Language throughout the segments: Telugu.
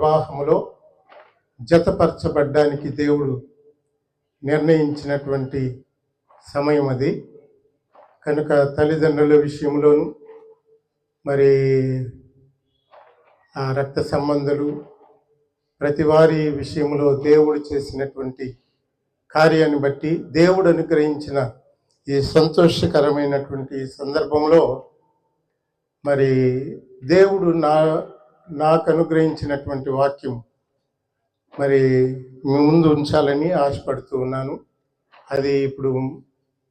వివాహములో జతపరచబడ్డానికి దేవుడు నిర్ణయించినటువంటి సమయం అది. కనుక తల్లిదండ్రుల విషయంలోనూ మరి ఆ రక్త సంబంధాలు ప్రతి వారి విషయంలో దేవుడు చేసినటువంటి కార్యాన్ని బట్టి దేవుడు అనుగ్రహించిన ఈ సంతోషకరమైనటువంటి సందర్భంలో మరి దేవుడు నాకు అనుగ్రహించినటువంటి వాక్యం మరి మీ ముందు ఉంచాలని ఆశపడుతూ ఉన్నాను. అది ఇప్పుడు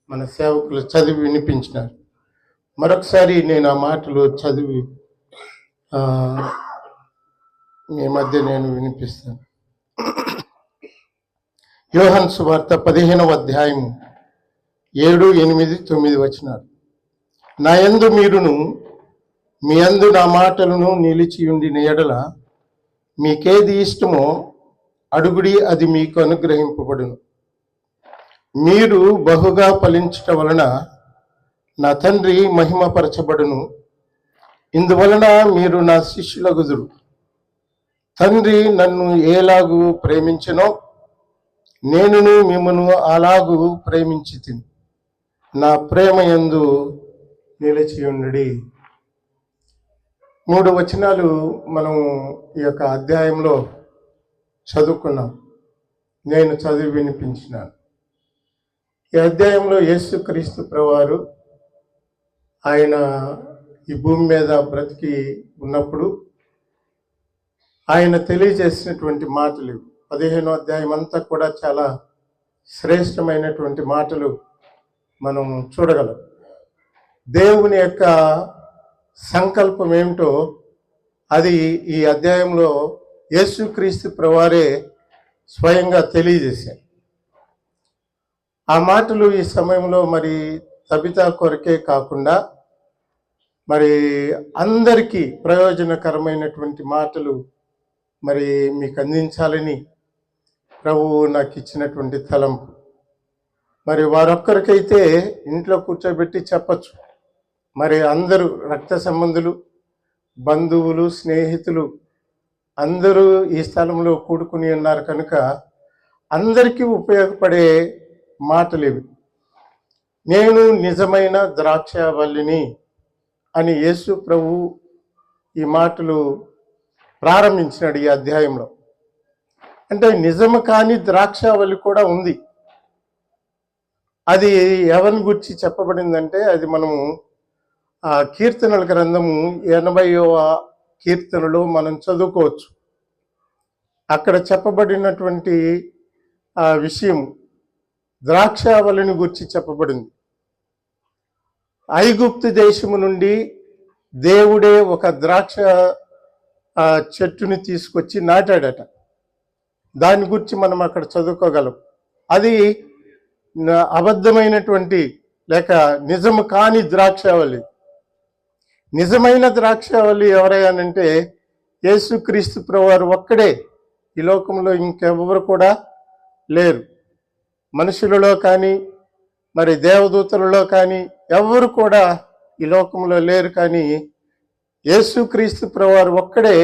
మన సేవకులు చదివి వినిపించినారు. మరొకసారి నేను ఆ మాటలు చదివి మీ మధ్య నేను వినిపిస్తాను. యోహాను సువార్త 15వ అధ్యాయము 7, 8, 9 వచనాలు. నా యందు మీరును మీ యందు నా మాటలను నిలిచి ఉండిన ఎడల మీకేది ఇష్టమో అడుగుడి, అది మీకు అనుగ్రహింపబడును. మీరు బహుగా ఫలించటం వలన నా తండ్రి మహిమపరచబడును. ఇందువలన మీరు నా శిష్యులగుదురు. తండ్రి నన్ను ఏలాగు ప్రేమించెనో నేనును మిమ్మను అలాగూ ప్రేమించితిని. నా ప్రేమ యందు నిలిచి ఉండుడి. 3 వచనాలు మనం ఈ యొక్క అధ్యాయంలో చదువుకున్నాం. నేను చదివి వినిపించినాను. ఈ అధ్యాయంలో యేసుక్రీస్తు ప్రభువారు ఆయన ఈ భూమి మీద బ్రతికి ఉన్నప్పుడు ఆయన తెలియజేసినటువంటి మాటలు 15వ అధ్యాయం అంతా కూడా చాలా శ్రేష్టమైనటువంటి మాటలు మనం చూడగలం. దేవుని యొక్క సంకల్పం ఏమిటో అది ఈ అధ్యాయంలో యేసుక్రీస్తు ప్రభువారే స్వయంగా తెలియజేశారు. ఆ మాటలు ఈ సమయంలో మరి తబితా కొరకే కాకుండా మరి అందరికీ ప్రయోజనకరమైనటువంటి మాటలు మరి మీకు అందించాలని ప్రభువు నాకు ఇచ్చినటువంటి తలంపు. మరి వారొక్కరికైతే ఇంట్లో కూర్చోబెట్టి చెప్పచ్చు. మరి అందరూ రక్త సంబంధులు, బంధువులు, స్నేహితులు అందరూ ఈ స్థలంలో కూడుకుని ఉన్నారు కనుక అందరికీ ఉపయోగపడే మాటలు ఇవి. నేను నిజమైన ద్రాక్షవల్లిని అని యేసు ప్రభు ఈ మాటలు ప్రారంభించినాడు ఈ అధ్యాయంలో. అంటే నిజము కాని ద్రాక్షవల్లి కూడా ఉంది. అది ఎవరిని గురించి చెప్పబడిందంటే అది మనము ఆ కీర్తనల గ్రంథము 80వ కీర్తనలో మనం చదువుకోవచ్చు. అక్కడ చెప్పబడినటువంటి ఆ విషయం ద్రాక్షావళిని గురించి చెప్పబడింది. ఐగుప్తు దేశము నుండి దేవుడే ఒక ద్రాక్ష చెట్టుని తీసుకొచ్చి నాటాడట. దాని గురించి మనం అక్కడ చదువుకోగలం. అది అబద్ధమైనటువంటి లేక నిజము కాని ద్రాక్షావళి. నిజమైన ద్రాక్షావళి ఎవరయ్యానంటే యేసుక్రీస్తు ప్రభువారు ఒక్కడే. ఈ లోకంలో ఇంకెవరు కూడా లేరు. మనుషులలో కానీ మరి దేవదూతలలో కానీ ఎవరు కూడా ఈ లోకంలో లేరు. కానీ యేసుక్రీస్తు ప్రభువారు ఒక్కడే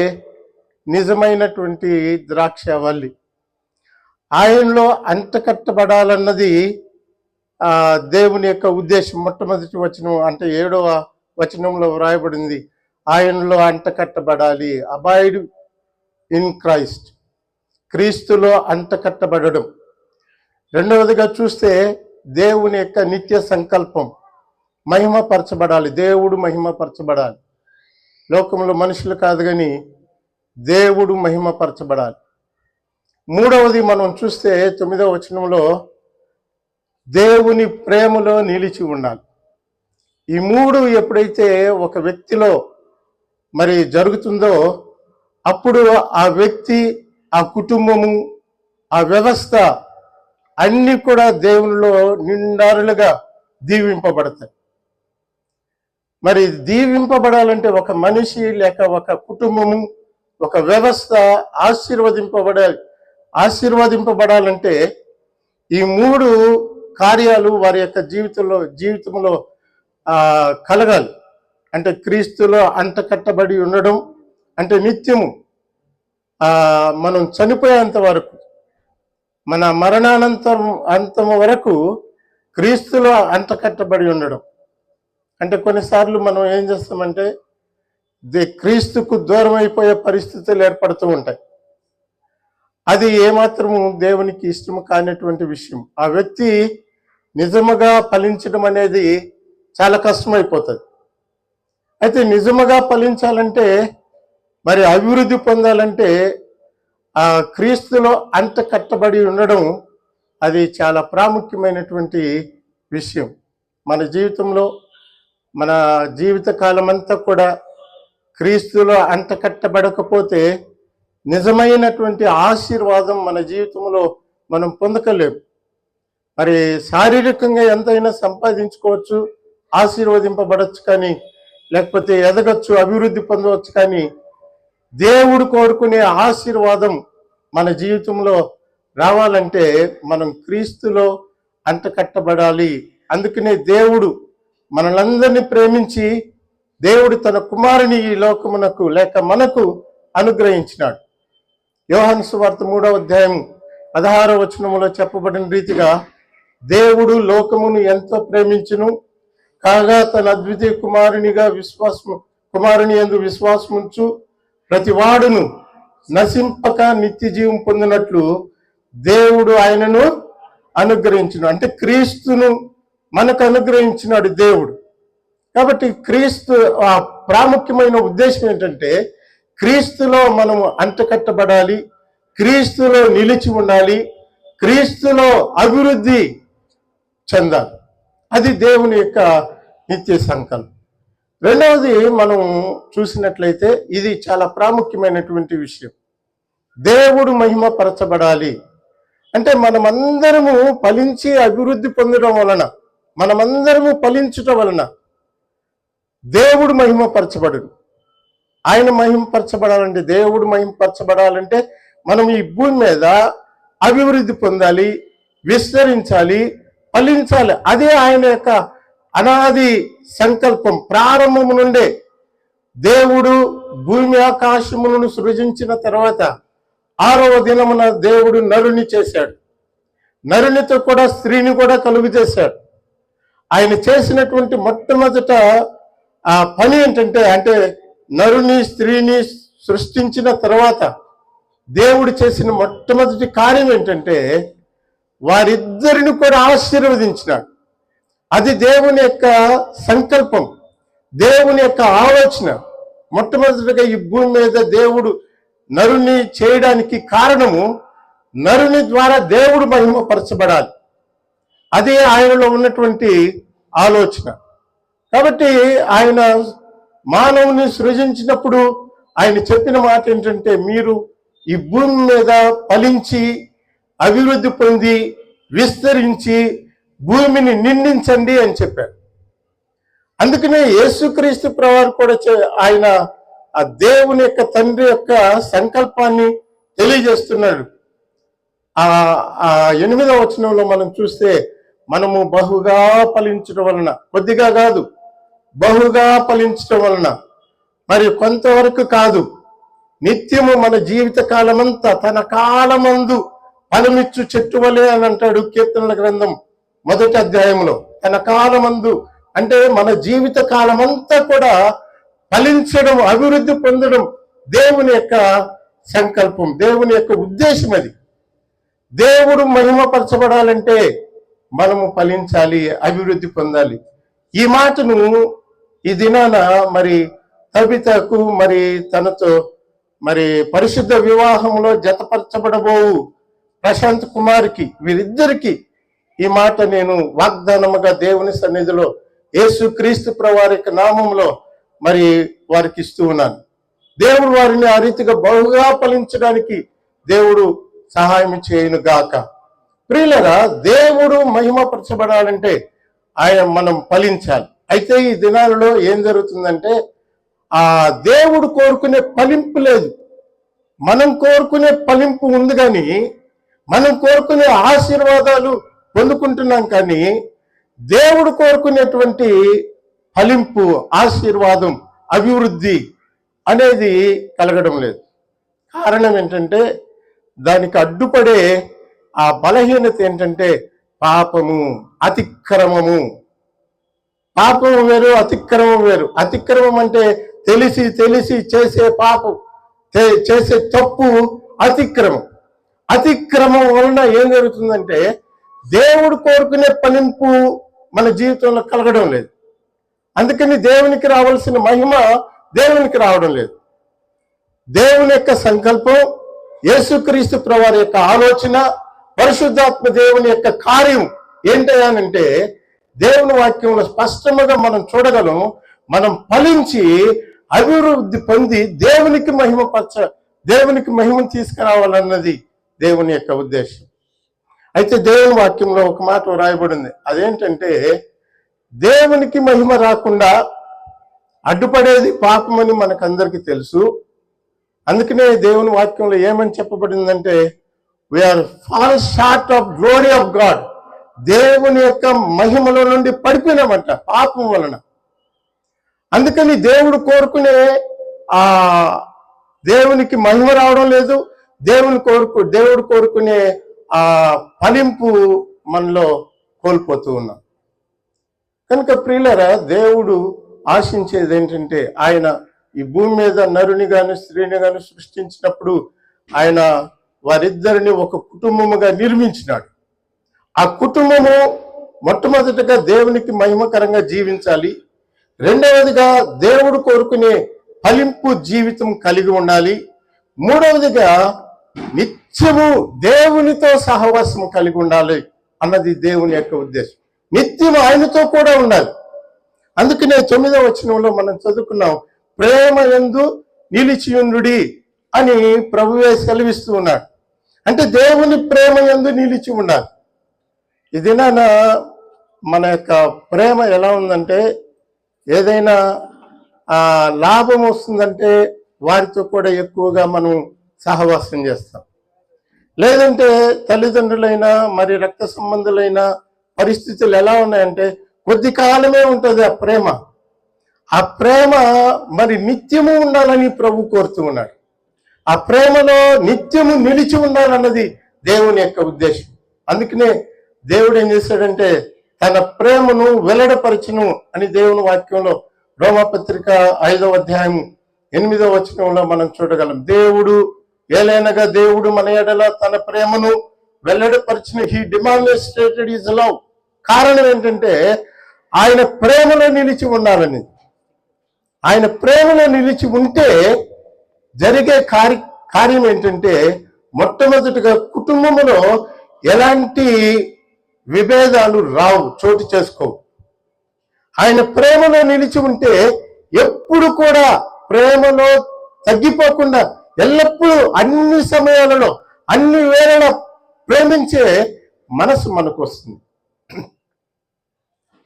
నిజమైనటువంటి ద్రాక్షావళి. ఆయనలో అంటకట్టబడాలన్నది దేవుని యొక్క ఉద్దేశం. మొట్టమొదటి వచనం అంటే 7వ వచనంలో వ్రాయబడింది, ఆయనలో అంటకట్టబడాలి. అబాయిడ్ ఇన్ క్రైస్ట్, క్రీస్తులో అంటకట్టబడడం. రెండవదిగా చూస్తే దేవుని యొక్క నిత్య సంకల్పం, మహిమపరచబడాలి. దేవుడు మహిమపరచబడాలి. లోకంలో మనుషులు కాదు కానీ దేవుడు మహిమపరచబడాలి. మూడవది మనం చూస్తే 9వ వచనంలో దేవుని ప్రేమలో నిలిచి ఉండాలి. ఈ 3 ఎప్పుడైతే ఒక వ్యక్తిలో మరి జరుగుతుందో అప్పుడు ఆ వ్యక్తి, ఆ కుటుంబము, ఆ వ్యవస్థ అన్నీ కూడా దేవునిలో నిండారులుగా దీవింపబడతాయి. మరి దీవింపబడాలంటే ఒక మనిషి లేక ఒక కుటుంబము, ఒక వ్యవస్థ ఆశీర్వదింపబడాలంటే ఈ 3 కార్యాలు వారి యొక్క జీవితంలో కలగాలి. అంటే క్రీస్తులో అంటకట్టబడి ఉండడం అంటే నిత్యము మనం చనిపోయేంత వరకు, మన అంతం వరకు క్రీస్తులో అంటకట్టబడి ఉండడం. అంటే కొన్నిసార్లు మనం ఏం చేస్తామంటే క్రీస్తుకు దూరం అయిపోయే పరిస్థితులు ఏర్పడుతూ ఉంటాయి. అది ఏమాత్రము దేవునికి ఇష్టము కానిటువంటి విషయం. ఆ వ్యక్తి నిజముగా ఫలించడం అనేది చాలా కష్టమైపోతుంది. అయితే నిజముగా ఫలించాలంటే, మరి అభివృద్ధి పొందాలంటే ఆ క్రీస్తులో అంట కట్టబడి ఉండడం అది చాలా ప్రాముఖ్యమైనటువంటి విషయం. మన జీవితంలో మన జీవిత కాలం అంతా కూడా క్రీస్తులో అంట కట్టబడకపోతే నిజమైనటువంటి ఆశీర్వాదం మన జీవితంలో మనం పొందకలేము. మరి శారీరకంగా ఎంతైనా సంపాదించుకోవచ్చు, ఆశీర్వదింపబడచ్చు, కానీ లేకపోతే ఎదగచ్చు, అభివృద్ధి పొందవచ్చు, కానీ దేవుడు కోరుకునే ఆశీర్వాదం మన జీవితంలో రావాలంటే మనం క్రీస్తులో అంటకట్టబడాలి. అందుకనే దేవుడు మనలందరినీ ప్రేమించి దేవుడు తన కుమారుని ఈ లోకమునకు లేక మనకు అనుగ్రహించినాడు. యోహాను సువార్త 3వ అధ్యాయం 16వ వచనములో చెప్పబడిన రీతిగా దేవుడు లోకమును ఎంతో ప్రేమించును, కాగా తన అద్వితీయ కుమారుని యందు విశ్వాసముంచు ప్రతి వాడును నశింపక నిత్య జీవం పొందినట్లు దేవుడు ఆయనను అనుగ్రహించును. అంటే క్రీస్తును మనకు అనుగ్రహించినాడు దేవుడు. కాబట్టి క్రీస్తు ఆ ప్రాముఖ్యమైన ఉద్దేశం ఏంటంటే క్రీస్తులో మనము అంటకట్టబడాలి, క్రీస్తులో నిలిచి ఉండాలి, క్రీస్తులో అభివృద్ధి చెందాలి. అది దేవుని యొక్క నిత్య సంకల్పం. రెండవది మనం చూసినట్లయితే ఇది చాలా ప్రాముఖ్యమైనటువంటి విషయం. దేవుడు మహిమపరచబడాలి అంటే మనమందరము ఫలించి అభివృద్ధి పొందడం వలన, మనమందరము ఫలించటం వలన దేవుడు మహిమపరచబడడు. ఆయన మహిమపరచబడాలంటే, దేవుడు మహిమపరచబడాలంటే మనం ఈ భూమి మీద అభివృద్ధి పొందాలి, విస్తరించాలి, ఫలించాలి. అదే ఆయన యొక్క అనాది సంకల్పం. ప్రారంభము నుండే దేవుడు భూమి ఆకాశములను సృజించిన తర్వాత 6వ దినమున దేవుడు నరుని చేశాడు. నరునితో కూడా స్త్రీని కూడా కలుగు చేశాడు. ఆయన చేసినటువంటి మొట్టమొదట ఆ పని ఏంటంటే, అంటే నరుని స్త్రీని సృష్టించిన తర్వాత దేవుడు చేసిన మొట్టమొదటి కార్యం ఏంటంటే వారిద్దరిని కూడా ఆశీర్వదించినాడు. అది దేవుని యొక్క సంకల్పం, దేవుని యొక్క ఆలోచన. మొట్టమొదటిగా ఈ భూమి మీద దేవుడు నరుని చేయడానికి కారణము నరుని ద్వారా దేవుడు మహిమపరచబడాలి. అదే ఆయనలో ఉన్నటువంటి ఆలోచన. కాబట్టి ఆయన మానవుని సృజించినప్పుడు ఆయన చెప్పిన మాట ఏంటంటే, మీరు ఈ భూమి మీద ఫలించి అభివృద్ధి పొంది విస్తరించి భూమిని నిండించండి అని చెప్పారు. అందుకనే యేసుక్రీస్తు ప్రభువు కూడా ఆయన ఆ దేవుని యొక్క తండ్రి యొక్క సంకల్పాన్ని తెలియజేస్తున్నాడు. ఆ 8వ వచనంలో మనం చూస్తే, మనము బహుగా ఫలించడం వలన, కొద్దిగా కాదు బహుగా ఫలించడం వలన, మరి కొంతవరకు కాదు, నిత్యము మన జీవిత కాలమంతా తన కాలమందు ఫలమిచ్చు చెట్టు వలె అని అంటాడు కీర్తనల గ్రంథం 1వ అధ్యాయంలో. తన కాలమందు అంటే మన జీవిత కాలమంతా కూడా ఫలించడం, అభివృద్ధి పొందడం దేవుని యొక్క సంకల్పం, దేవుని యొక్క ఉద్దేశం. అది దేవుడు మహిమపరచబడాలంటే మనము ఫలించాలి, అభివృద్ధి పొందాలి. ఈ మాటను ఈ దినాన మరి తబితకు మరి తనతో మరి పరిశుద్ధ వివాహంలో జతపరచబడబోవు ప్రశాంత్ కుమార్కి, వీరిద్దరికి ఈ మాట నేను వాగ్దానముగా దేవుని సన్నిధిలో యేసుక్రీస్తు ప్రభువారి యొక్క నామంలో మరి వారికి ఇస్తూ ఉన్నాను. దేవుడు వారిని ఆ రీతిగా బహుగా ఫలించడానికి దేవుడు సహాయం చేయను గాక. ప్రియులరా, దేవుడు మహిమపరచబడాలంటే ఆయన మనం ఫలించాలి. అయితే ఈ దినాలలో ఏం జరుగుతుందంటే ఆ దేవుడు కోరుకునే ఫలింపు లేదు. మనం కోరుకునే ఫలింపు ఉంది, కానీ మనం కోరుకునే ఆశీర్వాదాలు పొందుకుంటున్నాం, కానీ దేవుడు కోరుకునేటువంటి ఫలింపు, ఆశీర్వాదం, అభివృద్ధి అనేది కలగడం లేదు. కారణం ఏంటంటే దానికి అడ్డుపడే ఆ బలహీనత ఏంటంటే పాపము, అతిక్రమము. పాపము వేరు, అతిక్రమం వేరు. అతిక్రమం అంటే తెలిసి తెలిసి చేసే పాపం, చేసే తప్పు అతిక్రమం. అతిక్రమం వలన ఏం జరుగుతుందంటే దేవుడు కోరుకునే ఫలింపు మన జీవితంలో కలగడం లేదు. అందుకని దేవునికి రావాల్సిన మహిమ దేవునికి రావడం లేదు. దేవుని యొక్క సంకల్పం, యేసుక్రీస్తు ప్రభువారి యొక్క ఆలోచన, పరిశుద్ధాత్మ దేవుని యొక్క కార్యం ఏంటంటే దేవుని వాక్యంలో స్పష్టంగా మనం చూడగలం. మనం ఫలించి అభివృద్ధి పొంది దేవునికి మహిమను తీసుకురావాలన్నది దేవుని యొక్క ఉద్దేశం. అయితే దేవుని వాక్యంలో ఒక మాట రాయబడింది. అదేంటంటే దేవునికి మహిమ రాకుండా అడ్డుపడేది పాపమని మనకందరికీ తెలుసు. అందుకనే దేవుని వాక్యంలో ఏమని చెప్పబడిందంటే we are fall short of glory of God. దేవుని యొక్క మహిమలో నుండి పడిపోయినామంట పాపం వలన. అందుకని దేవుడు దేవునికి మహిమ రావడం లేదు. దేవుడు కోరుకునే ఆ ఫలింపు మనలో కోల్పోతూ ఉన్నాం. కనుక ప్రియులారా, దేవుడు ఆశించేది ఏంటంటే ఆయన ఈ భూమి మీద నరుని గాని స్త్రీని గాని సృష్టించినప్పుడు ఆయన వారిద్దరిని ఒక కుటుంబముగా నిర్మించినాడు. ఆ కుటుంబము మొట్టమొదటిగా దేవునికి మహిమకరంగా జీవించాలి. రెండవదిగా దేవుడు కోరుకునే ఫలింపు జీవితం కలిగి ఉండాలి. మూడవదిగా నిత్యము దేవునితో సహవాసం కలిగి ఉండాలి అన్నది దేవుని యొక్క ఉద్దేశం. నిత్యం ఆయనతో కూడా ఉండాలి. అందుకనే 9వ వచనంలో మనం చదువుకున్నాం, ప్రేమ యందు నిలిచియుండుడి అని ప్రభువే సెలవిస్తూ ఉన్నాడు. అంటే దేవుని ప్రేమ యందు నిలిచి ఉండాలి. ఇదినా మన యొక్క ప్రేమ ఎలా ఉందంటే ఏదైనా లాభం వస్తుందంటే వారితో కూడా ఎక్కువగా మనం సహవాసం చేస్తాం. లేదంటే తల్లిదండ్రులైనా మరి రక్త సంబంధులైన పరిస్థితులు ఎలా ఉన్నాయంటే కొద్ది కాలమే ఉంటుంది ఆ ప్రేమ. ఆ ప్రేమ మరి నిత్యము ఉండాలని ప్రభు కోరుతూ ఉన్నాడు. ఆ ప్రేమలో నిత్యము నిలిచి ఉండాలన్నది దేవుని యొక్క ఉద్దేశం. అందుకనే దేవుడు ఏం చేశాడంటే తన ప్రేమను వెల్లడపరచును అని దేవుని వాక్యంలో రోమపత్రిక 5వ అధ్యాయం 8వ వచనంలో మనం చూడగలం. దేవుడు ఏలైనగా దేవుడు మన ఎడల తన ప్రేమను వెల్లడపరిచిన హీ డిమాన్స్ట్రేటెడ్ హిస్ లవ్. కారణం ఏంటంటే ఆయన ప్రేమలో నిలిచి ఉండాలని. ఆయన ప్రేమలో నిలిచి ఉంటే జరిగే కార్యం ఏంటంటే మొట్టమొదటిగా కుటుంబంలో ఎలాంటి విభేదాలు రావు, చోటు చేసుకోవు. ఆయన ప్రేమలో నిలిచి ఉంటే ఎప్పుడు కూడా ప్రేమలో తగ్గిపోకుండా ఎల్లప్పుడూ అన్ని సమయాలలో అన్ని వేళలా ప్రేమించే మనసు మనకు వస్తుంది.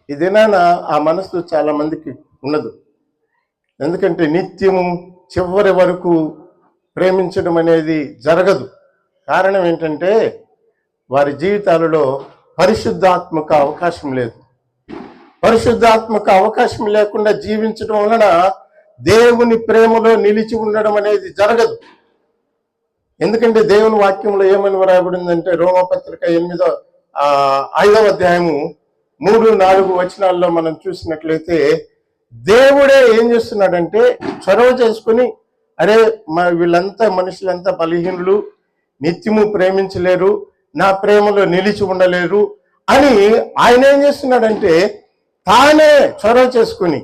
ఇదేనా ఆ మనసు చాలా మందికి ఉండదు. ఎందుకంటే నిత్యము చివరి వరకు ప్రేమించడం అనేది జరగదు. కారణం ఏంటంటే వారి జీవితాలలో పరిశుద్ధాత్మక అవకాశం లేదు. పరిశుద్ధాత్మక అవకాశం లేకుండా జీవించడం వలన దేవుని ప్రేమలో నిలిచి ఉండడం అనేది జరగదు. ఎందుకంటే దేవుని వాక్యంలో ఏమని వ్రాయబడిందంటే రోమపత్రిక 5వ అధ్యాయము 3-4 వచనాల్లో మనం చూసినట్లయితే దేవుడే ఏం చేస్తున్నాడంటే చొరవ చేసుకుని అరే వీళ్ళంతా మనుషులంతా బలహీనులు, నిత్యము ప్రేమించలేరు, నా ప్రేమలో నిలిచి ఉండలేరు అని ఆయన ఏం చేస్తున్నాడంటే తానే చొరవ చేసుకుని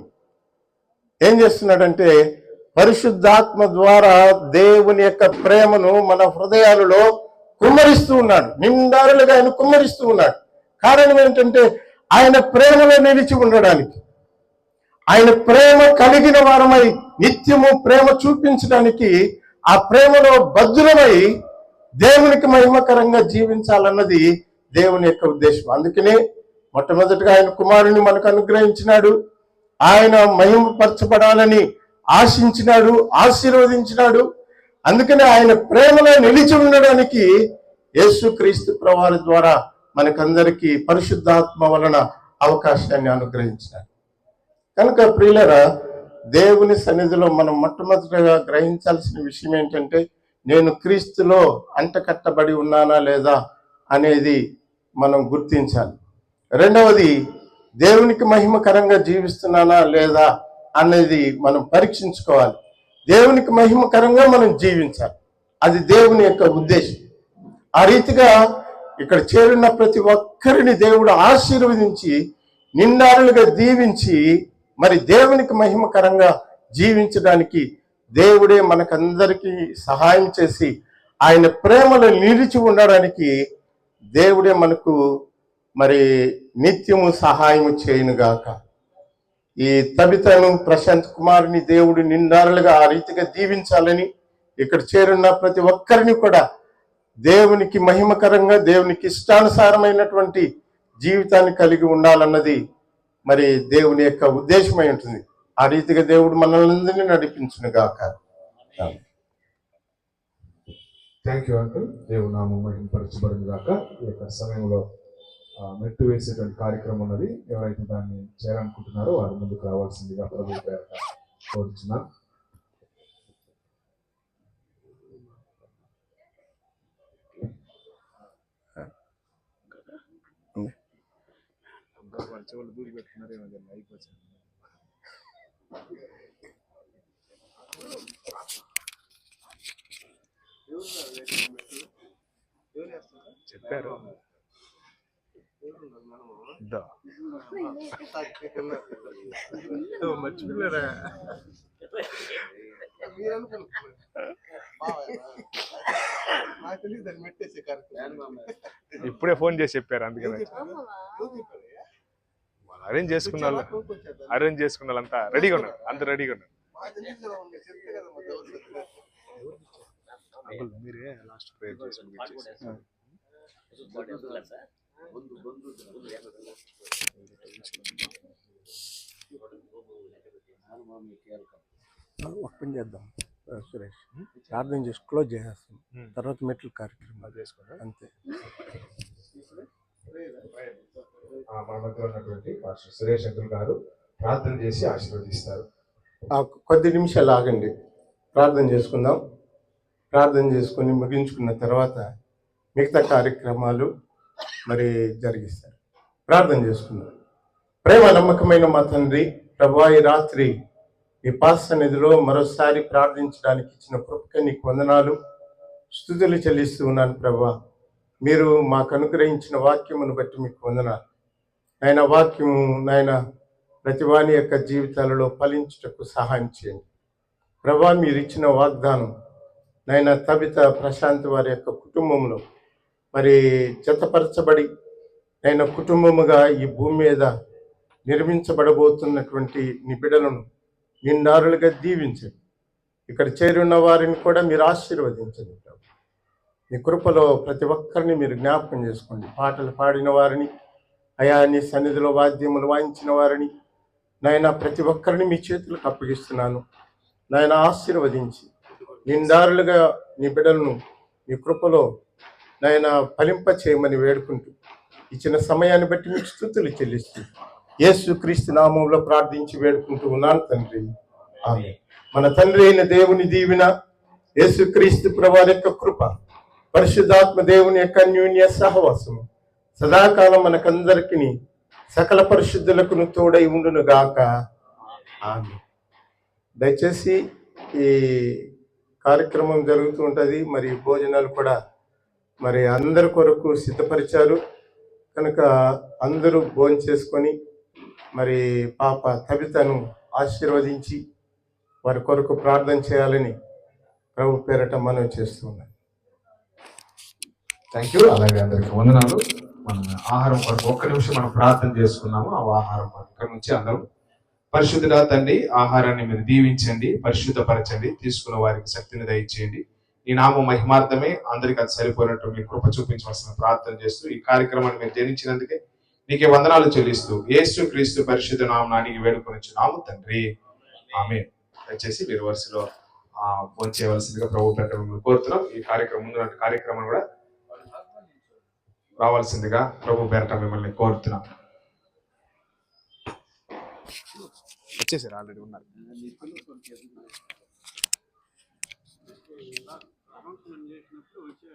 ఏం చేస్తున్నాడంటే పరిశుద్ధాత్మ ద్వారా దేవుని యొక్క ప్రేమను మన హృదయాలలో కుమ్మరిస్తూ ఉన్నాడు. నిండారులుగా ఆయన కుమ్మరిస్తూ ఉన్నాడు. కారణం ఏంటంటే ఆయన ప్రేమలో నిలిచి ఉండడానికి, ఆయన ప్రేమ కలిగిన వారమై నిత్యము ప్రేమ చూపించడానికి, ఆ ప్రేమలో భద్రమై దేవునికి మహిమకరంగా జీవించాలన్నది దేవుని యొక్క ఉద్దేశం. అందుకనే మొట్టమొదటిగా ఆయన కుమారుని మనకు అనుగ్రహించినాడు. ఆయన మహిమపరచబడాలని ఆశించినాడు, ఆశీర్వదించినాడు. అందుకనే ఆయన ప్రేమలో నిలిచి ఉండడానికి యేసుక్రీస్తు ప్రభువారి ద్వారా మనకందరికీ పరిశుద్ధాత్మ వలన అవకాశాన్ని అనుగ్రహించినాడు. కనుక ప్రియులరా, దేవుని సన్నిధిలో మనం మొట్టమొదటిగా గ్రహించాల్సిన విషయం ఏంటంటే నేను క్రీస్తులో అంటకట్టబడి ఉన్నానా లేదా అనేది మనం గుర్తించాలి. రెండవది, దేవునికి మహిమకరంగా జీవిస్తున్నానా లేదా అనేది మనం పరీక్షించుకోవాలి. దేవునికి మహిమకరంగా మనం జీవించాలి, అది దేవుని యొక్క ఉద్దేశం. ఆ రీతిగా ఇక్కడ చేరున్న ప్రతి ఒక్కరిని దేవుడు ఆశీర్వదించి నిండారులుగా దీవించి మరి దేవునికి మహిమకరంగా జీవించడానికి దేవుడే మనకందరికీ సహాయం చేసి ఆయన ప్రేమలో నిలిచి ఉండడానికి దేవుడే మనకు మరి నిత్యము సహాయము చేయునుగాక. ఈ తబితను, ప్రశాంత్ కుమార్ని దేవుడు నిండారులుగా ఆ రీతిగా దీవించాలని ఇక్కడ చేరున్న ప్రతి ఒక్కరిని కూడా దేవునికి మహిమకరంగా, దేవునికి ఇష్టానుసారమైనటువంటి జీవితాన్ని కలిగి ఉండాలన్నది మరి దేవుని యొక్క ఉద్దేశమై ఉంటుంది. ఆ రీతిగా దేవుడు మనల్ని నడిపించును గాక. Thank you uncle. దేవుడు నామం మహిమపరచబడును గాక. ఈ యొక్క సమయంలో మెట్టు వేసేటువంటి కార్యక్రమం ఉన్నది. ఎవరైతే దాన్ని చేయాలనుకుంటున్నారో వారి ముందుకు రావాల్సిందిగా ప్రభు పేరట కోరుచున్నాను. దూరి పెట్టుకున్నారేమో అయిపోతుంది. చెప్పారు మర్చిపోయారా? ఇప్పుడే ఫోన్ చేసి చెప్పారు, అందుకని అరేంజ్ చేసుకున్న వాళ్ళంతా రెడీగా ఉన్నారు, అంత రెడీగా ఉన్నారు. మీరే లాస్ట్ ప్రేయర్ చేసి ఓపెన్ చేద్దాం సురేష్, ప్రార్థన చేసి క్లోజ్ చేసేస్తాం, తర్వాత మెట్లు కార్యక్రమం చేసుకుంటాం అంతే. మన మధ్య ఉన్నటువంటి పాస్టర్ సురేష్ అంకుల్ గారు ప్రార్థన చేసి ఆశీర్వదిస్తారు. కొద్ది నిమిషాలు ఆగండి, ప్రార్థన చేసుకుందాం. ప్రార్థన చేసుకొని ముగించుకున్న తర్వాత మిగతా కార్యక్రమాలు మరి జరిగిస్తారు. ప్రార్థన చేసుకుందాం. ప్రేమ నమ్మకమైన మా తండ్రి, ప్రభువా, ఈ రాత్రి ఈ పాస్ సన్నిధిలో మరోసారి ప్రార్థించడానికి ఇచ్చిన కృపకి నీకు వందనాలు, స్తుతులు చెల్లిస్తూ ఉన్నాను. ప్రభువా, మీరు మాకు అనుగ్రహించిన వాక్యమును బట్టి మీకు వందనాలు. ఆయన వాక్యము నాయన ప్రతి వాని యొక్క జీవితాలలో ఫలించుటకు సహాయం చేయండి. ప్రభువా, మీరు ఇచ్చిన వాగ్దానం నాయన తబిత, ప్రశాంత్ వారి యొక్క కుటుంబంలో మరి జతపరచబడి ఆయన కుటుంబముగా ఈ భూమి మీద నిర్మించబడబోతున్నటువంటి నీ బిడ్డలను నిండారులుగా దీవించండి. ఇక్కడ చేరున్న వారిని కూడా మీరు ఆశీర్వదించండి. మీ కృపలో ప్రతి ఒక్కరిని మీరు జ్ఞాపకం చేసుకోండి. పాటలు పాడిన వారిని, అయా నీ సన్నిధిలో వాద్యములు వాయించిన వారిని నాయన ప్రతి ఒక్కరిని మీ చేతులకు అప్పగిస్తున్నాను. నాయన ఆశీర్వదించి నిండారులుగా నీ బిడ్డలను మీ కృపలో నాయన ఫలింప చేయమని వేడుకుంటూ ఇచ్చిన సమయాన్ని బట్టి మీకు స్తుతులు చెల్లిస్తూ యేసు క్రీస్తు నామంలో ప్రార్థించి వేడుకుంటూ ఉన్నాను తండ్రి, ఆమేన్. మన తండ్రి అయిన దేవుని దీవెన, యేసు క్రీస్తు ప్రభువారి యొక్క కృప, పరిశుద్ధాత్మ దేవుని యొక్క అన్యోన్య సహవాసము సదాకాలం మనకందరికీ సకల పరిశుద్ధులకు తోడై ఉండును గాక. ఆమేన్. దయచేసి ఈ కార్యక్రమం జరుగుతూ ఉంటుంది. మరి భోజనాలు కూడా మరి అందరి కొరకు సిద్ధపరిచారు కనుక అందరూ భోజనం చేసుకొని మరి పాప తబితను ఆశీర్వదించి వారి కొరకు ప్రార్థన చేయాలని ప్రభు పేరట మనం చేస్తున్నాం. Thank you. అలాగే అందరికి వందనాలు. మన ఆహారం కొరకు ఒక్క నిమిషం మనం ప్రార్థన చేసుకున్నాము. ఆ ఆహారం ఇక్కడ నుంచి అందరూ పరిశుద్ధుడా తండ్రి, ఆహారాన్ని మీరు దీవించండి, పరిశుద్ధపరచండి, తీసుకున్న వారికి శక్తిని దయచేయండి. ఈ నామ మహిమార్థమే అందరికి అది సరిపోయినట్టు మీ కృప చూపించవలసిన ప్రార్థన చేస్తూ ఈ కార్యక్రమాన్ని మీరు జరించినందుకే నీకే వందనాలు చెల్లిస్తూ యేసు క్రీస్తు పరిశుద్ధ నామమున వేడుకొనిచున్నాము తండ్రి, ఆమేన్. దయచేసి మీరు వరుసలో భోంచేయవలసిందిగా ప్రభు పేరట మిమ్మల్ని కోరుతున్నాం. ఈ కార్యక్రమం ముందు కార్యక్రమం కూడా రావాల్సిందిగా ప్రభు పేరట మిమ్మల్ని కోరుతున్నాం. వచ్చేసారు, ఆల్రెడీ ఉన్నారు. అనౌన్స్మెంట్ చేసినప్పుడు వచ్చే